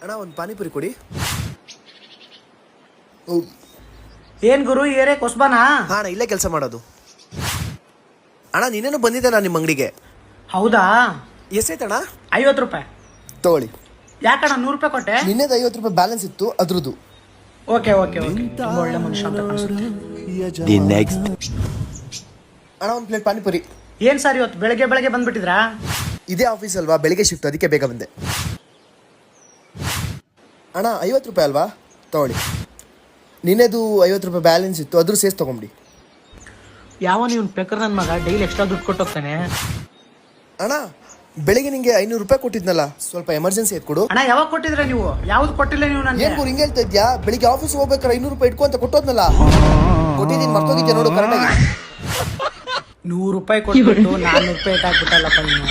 ಅಣ್ಣ ಒಂದು ಪಾನಿಪುರಿ ಕೊಡಿ. ಏನ್ ಗುರು ಏರೇ ಕೊಸ್ಬಾನಾ? ಹಾ ಅಣ್ಣ ಇಲ್ಲೇ ಕೆಲಸ ಮಾಡೋದು. ಅಣ್ಣ ನೀನೇನು ಬಂದಿದ್ದೆ ನಾನು ನಿಮ್ಮ ಅಂಗಡಿಗೆ. ಹೌದಾ? ಎಷ್ಟಾಯ್ತಣ್ಣ? 50 ರೂಪಾಯಿ ತಗೊಳ್ಳಿ. ಯಾಕಣ್ಣ 100 ರೂಪಾಯಿ ಕೊಟ್ಟೆ? ನಿನ್ನೆದು 50 ರೂಪಾಯಿ ಬ್ಯಾಲೆನ್ಸ್ ಇತ್ತು ಅದ್ರದ್ದು. ಓಕೆ ಓಕೆ ಓಕೆ, ತುಂಬಾ ಒಳ್ಳೆ ಮನುಷ್ಯ ಅಂತ ಕಾಣಿಸುತ್ತೆ. ಅಣ್ಣ ಒಂದು ಪ್ಲೇಟ್ ಪಾನಿಪುರಿ. ಏನ್ ಸರ್ ಇವತ್ತು ಬೆಳಗ್ಗೆ ಬೆಳಗ್ಗೆ ಬಂದ್ಬಿಟ್ಟಿದ್ರಾ? ಇದೇ ಆಫೀಸ್ ಅಲ್ವಾ, ಬೆಳಿಗ್ಗೆ ಶಿಫ್ಟ್, ಅದಕ್ಕೆ ಬೇಗ ಬಂದೆ. ಅಣ್ಣ 50 ರೂಪಾಯಿ ಅಲ್ವಾ, ತಗೊಳ್ಳಿ. ನಿನ್ನೆದು 50 ರೂಪಾಯಿ ಬ್ಯಾಲೆನ್ಸ್ ಇತ್ತು, ಅದ್ರ ಸೇಸ್ ತೊಗೊಂಬಿಡಿ. ಯಾವ ನೀವು ಪೆಕ್ಕರ್ ನನ್ನ ಮಗ ಡೈಲಿ ಎಕ್ಸ್ಟ್ರಾ ದುಡ್ಡು ಕೊಟ್ಟು ಹೋಗ್ತಾನೆ. ಅಣ್ಣ ಬೆಳಿಗ್ಗೆ ನಿಂಗೆ 500 ರೂಪಾಯಿ ಕೊಟ್ಟಿದ್ನಲ್ಲ, ಸ್ವಲ್ಪ ಎಮರ್ಜೆನ್ಸಿ ಎತ್ ಕೊಡು. ಅಣ್ಣ ಯಾವಾಗ ಕೊಟ್ಟಿದ್ರೆ ನೀವು? ಯಾವ್ದು ಕೊಟ್ಟಿಲ್ಲ ನೀವು ನನಗೆ? ಏನ್ ಗುರು ಹಿಂಗೆ ಹೇಳ್ತಾ ಇದ್ಯಾ? ಬೆಳಿಗ್ಗೆ ಆಫೀಸ್ ಹೋಗ್ಬೇಕಾರೆ 500 ರೂಪಾಯಿ ಇಟ್ಕೊ ಅಂತ ಕೊಟ್ಟೋದ್ನಲ್ಲ, ಕೊಟ್ಟಿದ್ದೀನಿ, ಮರ್ತೋಗಿದ್ಯಾ ನೋಡು ಕರೆಕ್ಟಾಗಿ. 100 ರೂಪಾಯಿ ಕೊಟ್ಬಿಟ್ಟು 400 ರೂಪಾಯಿ ಇಟ್ಟಾಕ್ಬಿಟ್ಟಲ್ಲಪ್ಪ ನೀನು.